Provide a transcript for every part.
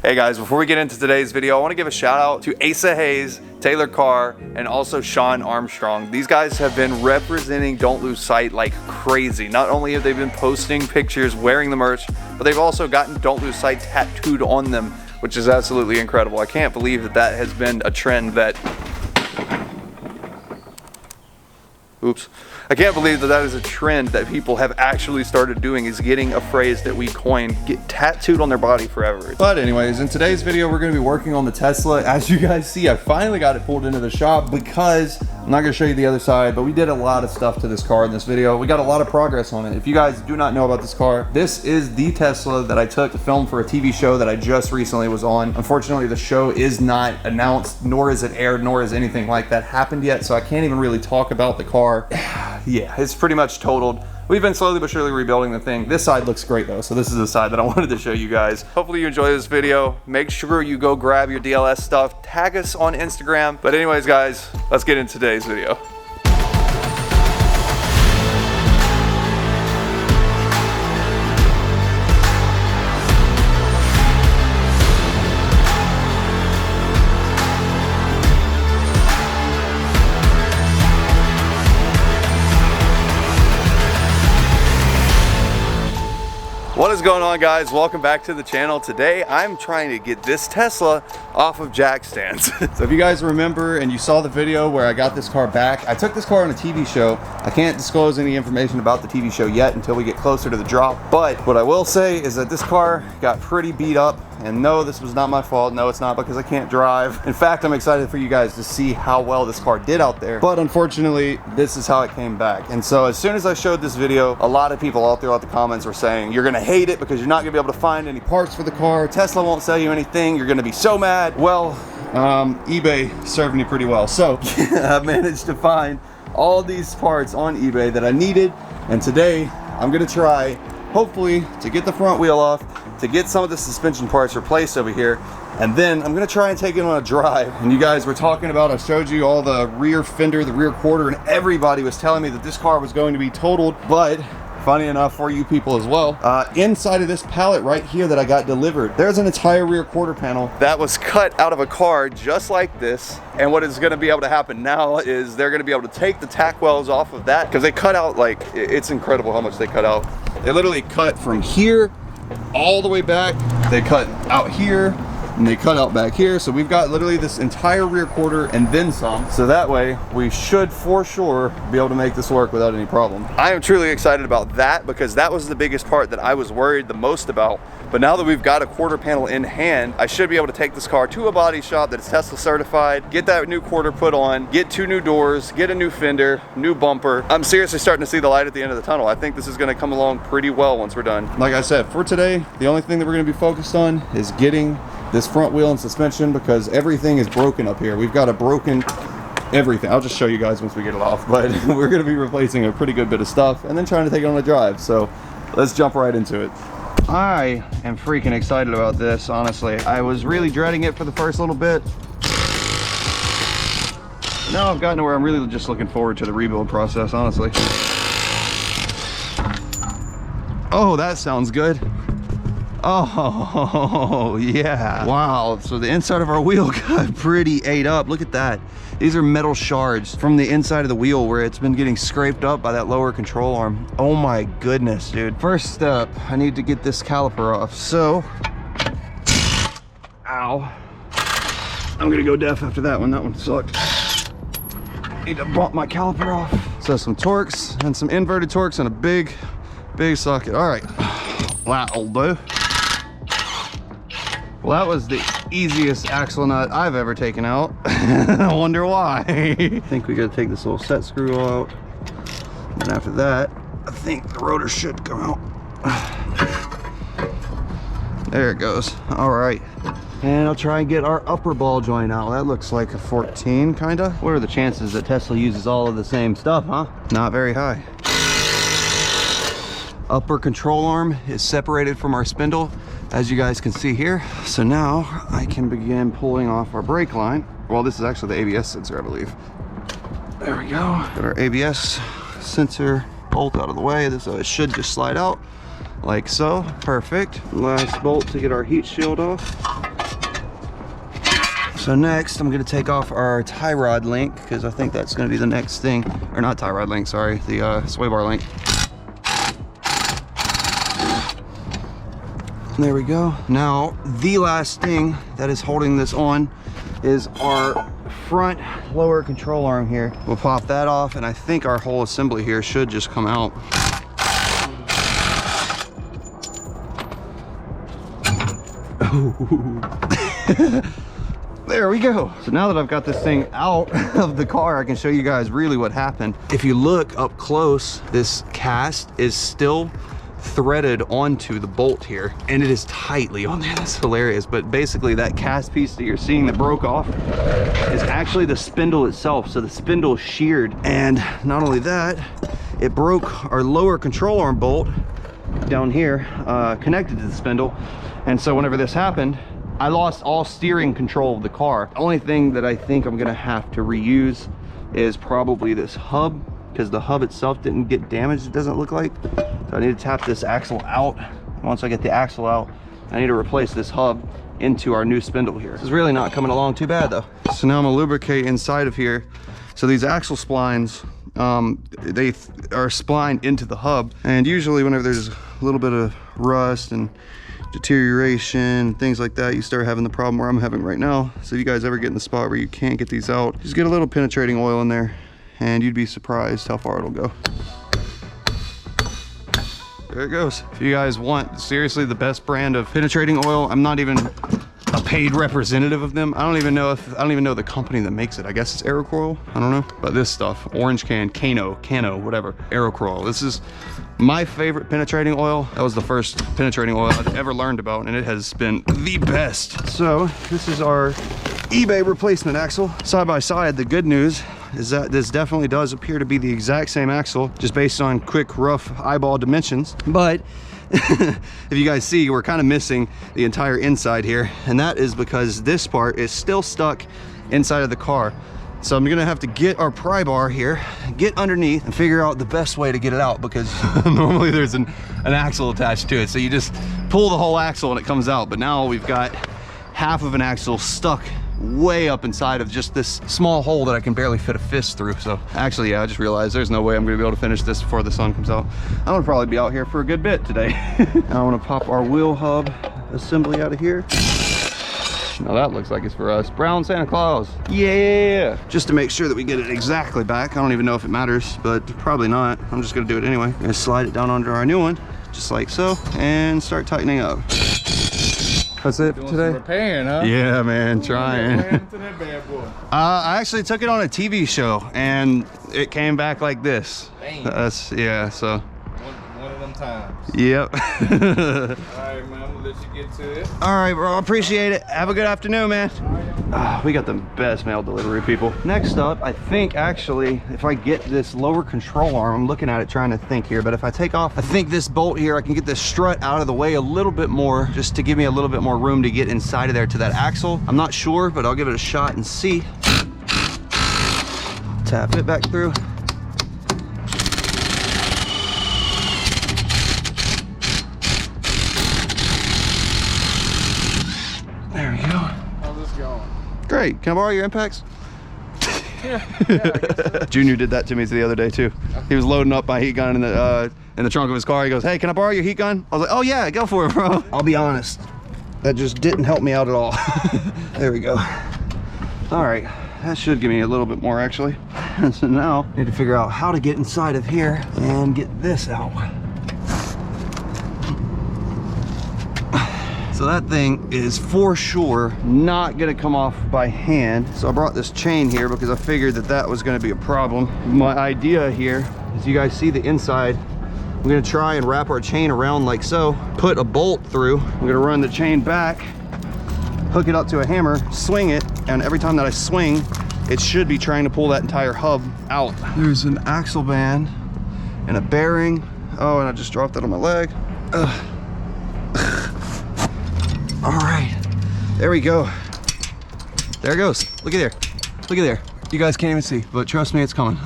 Hey guys, before we get into today's video, I want to give a shout out to Asa Hayes, Taylor Carr, and also Sean Armstrong. These guys have been representing Don't Lose Sight like crazy. Not only have they been posting pictures wearing the merch, but they've also gotten Don't Lose Sight tattooed on them, which is absolutely incredible. I can't believe that that has been a trend that... Oops. I can't believe that that is a trend that people have actually started doing, is getting a phrase that we coined, get tattooed on their body forever. But anyways, in today's video, we're going to be working on the Tesla. As you guys see, I finally got it pulled into the shop because I'm not going to show you the other side, but we did a lot of stuff to this car in this video. We got a lot of progress on it. If you guys do not know about this car, this is the Tesla that I took to film for a TV show that I just recently was on. Unfortunately, the show is not announced, nor is it aired, nor is anything like that happened yet, so I can't even really talk about the car. Yeah, it's pretty much totaled. We've been slowly but surely rebuilding the thing. This side looks great though, so this is the side that I wanted to show you guys. Hopefully you enjoy this video. Make sure you go grab your DLS stuff. Tag us on Instagram. But anyways, guys, let's get into today's video. What is going on, guys? Welcome back to the channel. Today I'm trying to get this Tesla off of jack stands. So if you guys remember and you saw the video where I got this car back, I took this car on a TV show. I can't disclose any information about the TV show yet until we get closer to the drop, but what I will say is that this car got pretty beat up, and no, this was not my fault. No, it's not because I can't drive. In fact, I'm excited for you guys to see how well this car did out there, but unfortunately this is how it came back. And so as soon as I showed this video, a lot of people all throughout the comments were saying, you're gonna hate it because you're not gonna be able to find any parts for the car. Tesla won't sell you anything. You're gonna be so mad. Well, eBay served me pretty well. So I managed to find all these parts on eBay that I needed. And today I'm gonna try, hopefully, to get the front wheel off, to get some of the suspension parts replaced over here. And then I'm gonna try and take it on a drive. And you guys were talking about, I showed you all the rear fender, the rear quarter, and everybody was telling me that this car was going to be totaled. But funny enough for you people as well, inside of this pallet right here that I got delivered, there's an entire rear quarter panel that was cut out of a car just like this. And what is going to be able to happen now is they're going to be able to take the tack wells off of that, because they cut out, like, it's incredible how much they cut out. They literally cut from here all the way back. They cut out here and they cut out back here. So we've got literally this entire rear quarter and then some. So that way we should for sure be able to make this work without any problem. I am truly excited about that because that was the biggest part that I was worried the most about. But now that we've got a quarter panel in hand, I should be able to take this car to a body shop that is Tesla certified, get that new quarter put on, get 2 new doors, get a new fender, new bumper. I'm seriously starting to see the light at the end of the tunnel. I think this is going to come along pretty well once we're done. Like I said, for today, the only thing that we're going to be focused on is getting this front wheel and suspension, because everything is broken up here. We've got a broken everything. I'll just show you guys once we get it off, but we're going to be replacing a pretty good bit of stuff and then trying to take it on a drive. So let's jump right into it. I am freaking excited about this, honestly. I was really dreading it for the first little bit. Now I've gotten to where I'm really just looking forward to the rebuild process, honestly. Oh, that sounds good. Oh, yeah. Wow, so the inside of our wheel got pretty ate up. Look at that. These are metal shards from the inside of the wheel where it's been getting scraped up by that lower control arm. Oh my goodness, dude. First step, I need to get this caliper off. So, ow. I'm gonna go deaf after that one. That one sucked. Need to bump my caliper off. So some Torx and some inverted Torx and a big socket. All right. Wow, dude. Well, that was the easiest axle nut I've ever taken out. I wonder why. I think we gotta take this little set screw out. And then after that, I think the rotor should come out. There it goes. All right. And I'll try and get our upper ball joint out. That looks like a 14, kinda. What are the chances that Tesla uses all of the same stuff, huh? Not very high. Upper control arm is separated from our spindle, as you guys can see here. So now I can begin pulling off our brake line. Well, this is actually the ABS sensor, I believe. There we go. Got our ABS sensor bolt out of the way. So it should just slide out like so. Perfect. Last bolt to get our heat shield off. So next, I'm gonna take off our tie rod link because I think that's gonna be the next thing. Or not tie rod link, sorry, the sway bar link. There we go. Now, the last thing that is holding this on is our front lower control arm here. We'll pop that off, and I think our whole assembly here should just come out. There we go. So now that I've got this thing out of the car, I can show you guys really what happened. If you look up close, this cast is still threaded onto the bolt here, and it is tightly on there. That's hilarious. But basically that cast piece that you're seeing that broke off is actually the spindle itself. So the spindle is sheared, and not only that, it broke our lower control arm bolt down here, connected to the spindle. And so whenever this happened, I lost all steering control of the car. The only thing that I think I'm gonna have to reuse is probably this hub, because the hub itself didn't get damaged, it doesn't look like. So I need to tap this axle out. Once I get the axle out, I need to replace this hub into our new spindle here. This is really not coming along too bad though. So now I'm gonna lubricate inside of here. So these axle splines, they are splined into the hub. And usually whenever there's a little bit of rust and deterioration, things like that, you start having the problem where I'm having right now. So if you guys ever get in the spot where you can't get these out, just get a little penetrating oil in there, and you'd be surprised how far it'll go. There it goes. If you guys want seriously the best brand of penetrating oil, I'm not even a paid representative of them. I don't even know the company that makes it. I guess it's Aerocoil, I don't know. But this stuff, Orange Can, Cano, whatever, Aerocoil. This is my favorite penetrating oil. That was the first penetrating oil I've ever learned about, and it has been the best. So this is our eBay replacement axle. Side by side, the good news is that this definitely does appear to be the exact same axle, just based on quick, rough eyeball dimensions. But if you guys see, we're kind of missing the entire inside here, and that is because this part is still stuck inside of the car. So I'm gonna have to get our pry bar here, get underneath, and figure out the best way to get it out, because normally there's an axle attached to it. So you just pull the whole axle and it comes out. But now we've got half of an axle stuck way up inside of just this small hole that I can barely fit a fist through. So actually, yeah, I just realized there's no way I'm gonna be able to finish this before the sun comes out. I'm gonna probably be out here for a good bit today. Now I wanna pop our wheel hub assembly out of here. Now that looks like it's for us. Brown Santa Claus. Yeah. Just to make sure that we get it exactly back. I don't even know if it matters, but probably not. I'm just gonna do it anyway. I'm gonna slide it down onto our new one, just like so, and start tightening up. That's it today? Some repairing, huh? Yeah, man, trying. To that bad boy? I actually took it on a TV show, and it came back like this. Yeah, so. One of them times. Yep. All right, man, I'm gonna let you get to it. All right, bro, appreciate it. Have a good afternoon, man. We got the best mail delivery, people. Next up, I think actually, if I get this lower control arm, I'm looking at it trying to think here, but if I take off, I think this bolt here, I can get this strut out of the way a little bit more, just to give me a little bit more room to get inside of there to that axle. I'm not sure, but I'll give it a shot and see. Tap it back through. There we go. How's this going? Great. Can I borrow your impacts? Yeah, I guess so. Junior did that to me the other day too. He was loading up my heat gun in the trunk of his car. He goes, "Hey, can I borrow your heat gun?" I was like, "Oh yeah, go for it, bro." I'll be honest, that just didn't help me out at all. There we go. All right, that should give me a little bit more actually. And so now I need to figure out how to get inside of here and get this out. So that thing is for sure not gonna come off by hand. So I brought this chain here because I figured that that was gonna be a problem. My idea here is, you guys see the inside, I'm gonna try and wrap our chain around like so, put a bolt through, I'm gonna run the chain back, hook it up to a hammer, swing it, and every time that I swing, it should be trying to pull that entire hub out. There's an axle band and a bearing. Oh, and I just dropped that on my leg. All right, there we go. There it goes. Look at there. Look at there. You guys can't even see, but trust me, it's coming.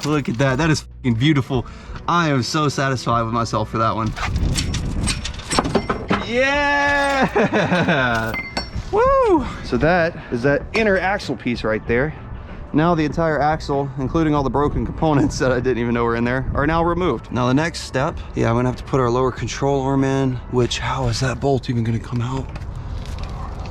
Look at that. That is fucking beautiful. I am so satisfied with myself for that one. Yeah! Woo! So that is that inner axle piece right there. Now the entire axle, including all the broken components that I didn't even know were in there, are now removed. Now the next step, yeah, I'm gonna have to put our lower control arm in, which, how is that bolt even gonna come out?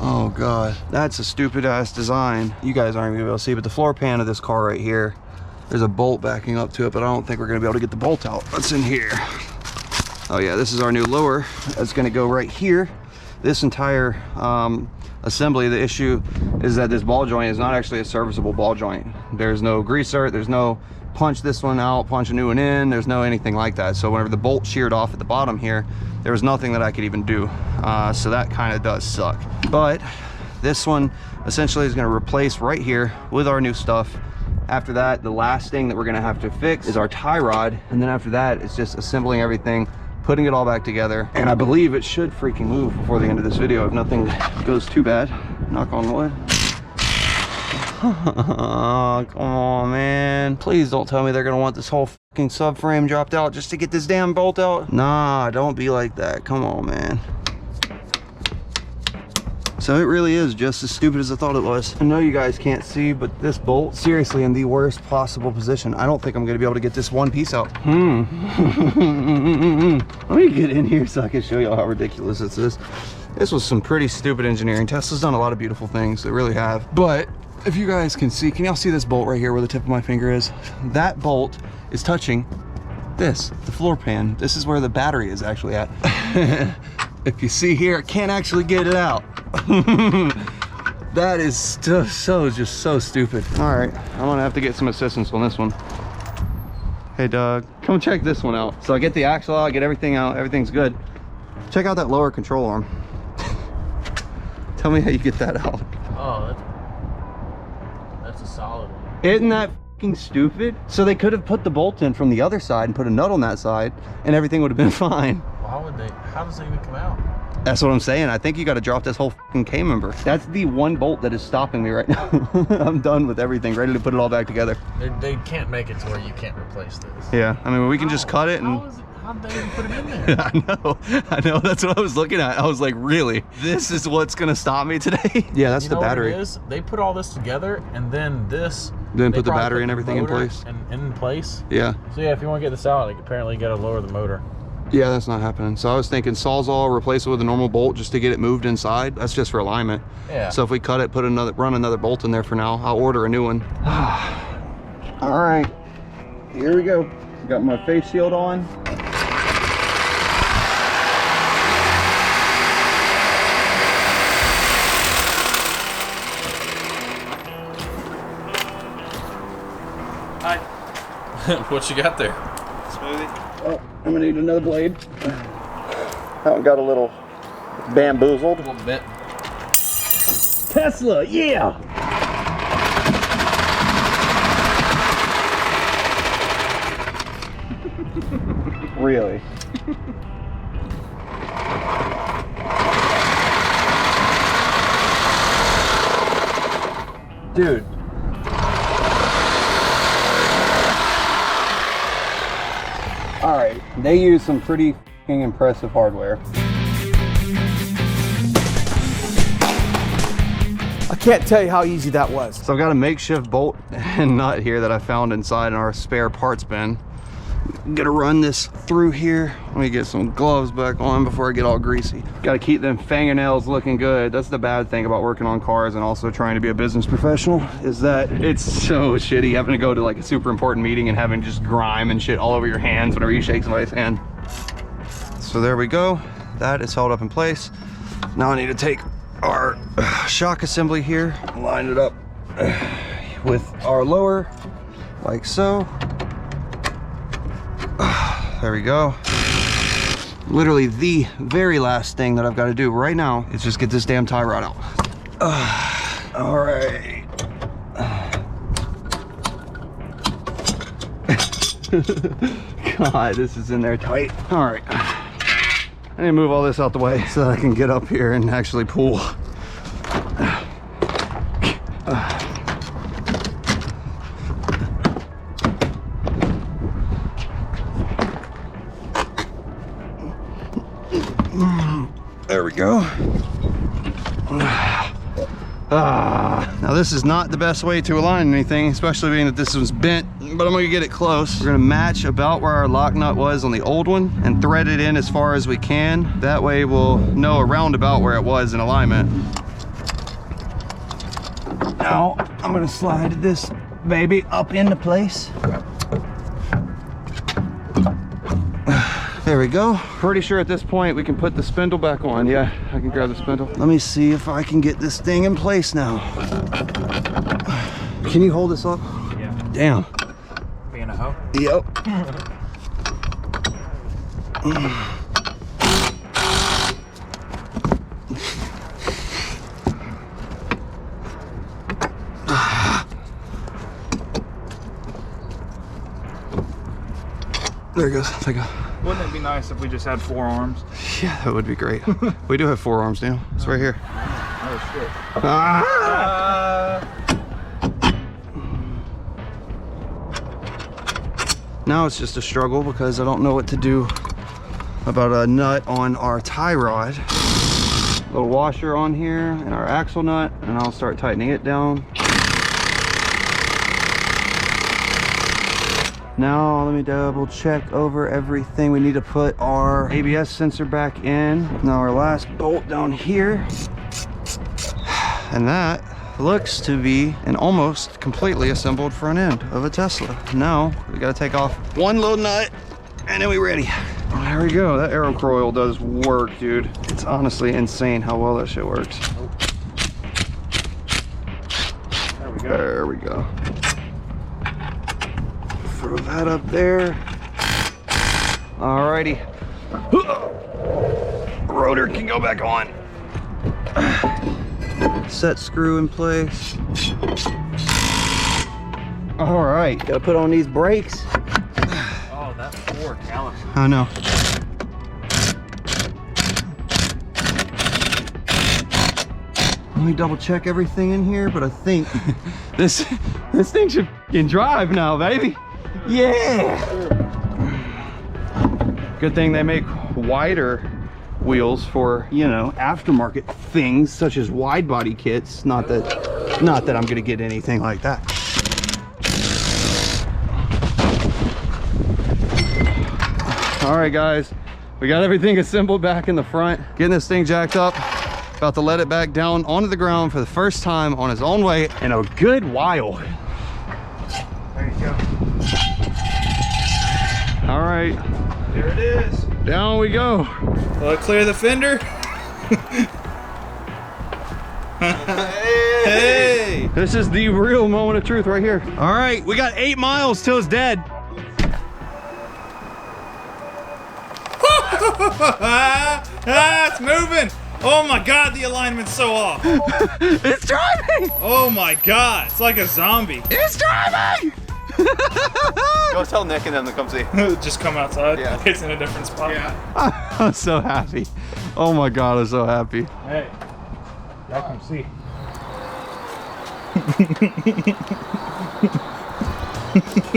Oh God, that's a stupid ass design. You guys aren't gonna be able to see, but the floor pan of this car right here, there's a bolt backing up to it, but I don't think we're gonna be able to get the bolt out. What's in here? Oh yeah, this is our new lower. That's gonna go right here. This entire assembly, the issue is that this ball joint is not actually a serviceable ball joint. There's no greaser, there's no punch this one out, punch a new one in, there's no anything like that. So whenever the bolt sheared off at the bottom here, there was nothing that I could even do. So that kind of does suck. But this one essentially is going to replace right here with our new stuff. After that, the last thing that we're going to have to fix is our tie rod, and then after that it's just assembling everything, putting it all back together, and I believe it should freaking move before the end of this video if nothing goes too bad. Knock on wood. Oh, come on, man. Please don't tell me they're gonna want this whole fucking subframe dropped out just to get this damn bolt out. Nah, don't be like that. Come on, man. So it really is just as stupid as I thought it was. I know you guys can't see, but this bolt, seriously in the worst possible position. I don't think I'm gonna be able to get this one piece out. Let me get in here so I can show you how ridiculous this is. This was some pretty stupid engineering. Tesla's done a lot of beautiful things, they really have. But if you guys can see, can y'all see this bolt right here where the tip of my finger is? That bolt is touching this, the floor pan. This is where the battery is actually at. If you see here, I can't actually get it out. That is just so stupid. All right, I'm gonna have to get some assistance on this one. Hey Doug, come check this one out. So I get the axle out, I get everything out, everything's good. Check out that lower control arm. Tell me how you get that out. Oh, that's a solid one. Isn't that fucking stupid? So they could have put the bolt in from the other side and put a nut on that side and everything would have been fine. Why would they? How does it even come out? That's what I'm saying. I think you got to drop this whole fucking K member. That's the one bolt that is stopping me right now. I'm done with everything, ready to put it all back together. They can't make it to where you can't replace this. Yeah, I mean, we can just cut it and... How'd they even put it in there? I know, that's what I was looking at. I was like, really? This is what's gonna stop me today? Yeah, that's the battery. What it is? They put all this together and then this... Then put the battery and everything in place? In place? Yeah. So yeah, if you want to get this out, apparently you gotta lower the motor. Yeah, that's not happening. So I was thinking Sawzall, replace it with a normal bolt just to get it moved inside. That's just for alignment. Yeah. So if we cut it, run another bolt in there for now. I'll order a new one. All right, here we go. Got my face shield on. Hi. What you got there? Smoothie. Oh, I'm gonna need another blade. That one got a little bamboozled. A little bit. Tesla, yeah! Really? Dude. All right, they use some pretty f***ing impressive hardware. I can't tell you how easy that was. So I've got a makeshift bolt and nut here that I found inside our spare parts bin. I'm gonna run this through here. Let me get some gloves back on before I get all greasy. Gotta keep them fingernails looking good. That's the bad thing about working on cars and also trying to be a business professional, is that it's so shitty having to go to like a super important meeting and having just grime and shit all over your hands whenever you shake somebody's hand. So there we go. That is held up in place. Now I need to take our shock assembly here, line it up with our lower, like so. There we go. Literally the very last thing that I've got to do right now is just get this damn tie rod out. All right. God, this is in there tight. All right. I need to move all this out the way so that I can get up here and actually pull. There we go. Now this is not the best way to align anything, especially being that this one's bent, but I'm gonna get it close. We're gonna match about where our lock nut was on the old one and thread it in as far as we can. That way we'll know around about where it was in alignment. Now I'm gonna slide this baby up into place. There we go. Pretty sure at this point we can put the spindle back on. Yeah, I can grab the spindle. Let me see if I can get this thing in place now. Can you hold this up? Yeah. Damn. Being a hoe? Yep. There it goes. There you go. Wouldn't it be nice if we just had 4 arms? Yeah, that would be great. We do have 4 arms now. It's right here. Oh shit. Now it's just a struggle because I don't know what to do about a nut on our tie rod. Little washer on here and our axle nut, and I'll start tightening it down. Now let me double check over everything. We need to put our ABS sensor back in. Now our last bolt down here. And that looks to be an almost completely assembled front end of a Tesla. Now we gotta take off one little nut and then we're ready. There we go. That aero coil does work, dude. It's honestly insane how well that shit works. There we go. There we go. Throw that up there. Alrighty. Rotor can go back on. Set screw in place. Alright, gotta put on these brakes. Oh, that's 4 Calimer. I know. Let me double check everything in here, but I think this thing should fucking drive now, baby. Yeah. Good thing they make wider wheels for, you know, aftermarket things such as wide body kits. Not that I'm gonna get anything like that. All right, guys, we got everything assembled back in the front. Getting this thing jacked up. About to let it back down onto the ground for the first time on its own weight in a good while. There you go. All right. There it is. Down we go. Will it clear the fender? Hey! This is the real moment of truth right here. All right, we got 8 miles till it's dead. It's moving! Oh my god, the alignment's so off. It's driving! Oh my god, it's like a zombie. It's driving! Go tell Nick and them to come see. Just come outside. Yeah. It's in a different spot. Yeah. I'm so happy. Oh my god, I'm so happy. Hey, y'all come see.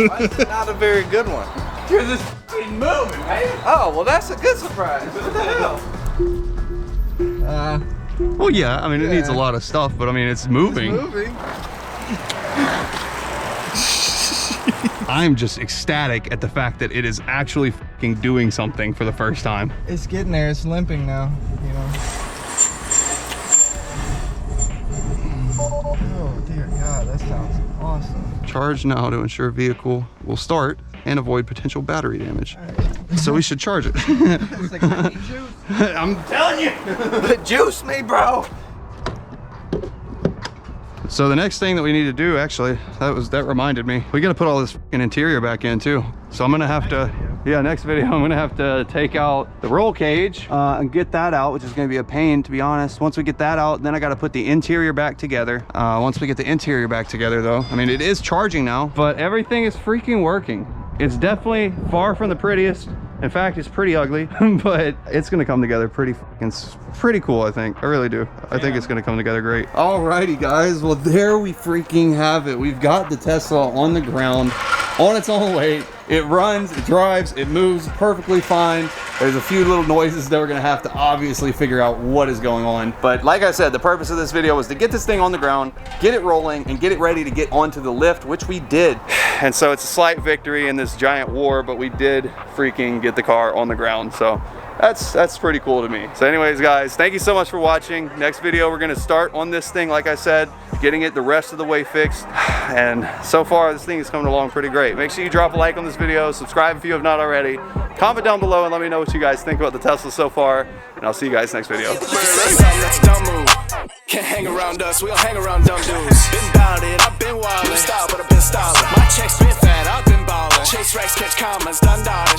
Why is it not a very good one? Because it's f***ing moving, man. Oh, well, that's a good surprise. What the hell? Well, yeah, I mean, it needs a lot of stuff, but I mean, it's moving. Moving. I'm just ecstatic at the fact that it is actually fucking doing something for the first time. It's getting there. It's limping now, you know. Oh dear God, that sounds awesome. Charge now to ensure vehicle will start and avoid potential battery damage. So we should charge it. It's like I need juice. I'm telling you. Juice me, bro. So the next thing that we need to do, actually, that reminded me, we got to put all this fucking interior back in too. So I'm gonna have to, next video, I'm gonna have to take out the roll cage and get that out, which is gonna be a pain, to be honest. Once we get that out, then I got to put the interior back together. Once we get the interior back together, though, I mean, it is charging now, but everything is freaking working. It's definitely far from the prettiest. In fact, it's pretty ugly, but it's gonna come together pretty cool, I think. I really do. I think it's gonna come together great. Alrighty, guys. Well, there we freaking have it. We've got the Tesla on the ground. on its own weight. It runs, it drives, it moves perfectly fine. There's a few little noises that we're gonna have to obviously figure out what is going on. But like I said, the purpose of this video was to get this thing on the ground, get it rolling, and get it ready to get onto the lift, which we did. And so it's a slight victory in this giant war, but we did freaking get the car on the ground. So that's pretty cool to me. So anyways, guys, thank you so much for watching. Next video, we're gonna start on this thing, like I said, getting it the rest of the way fixed. And so far, this thing is coming along pretty great. Make sure you drop a like on this video, subscribe if you have not already, comment down below and let me know what you guys think about the Tesla so far, and I'll see you guys next video. Can't hang around us, we don't hang around dumb dudes. Been bout it, I've been wild, style, but I've been styling. My checks been fat, I've been ballin'. Chase racks, catch commas, done dotted.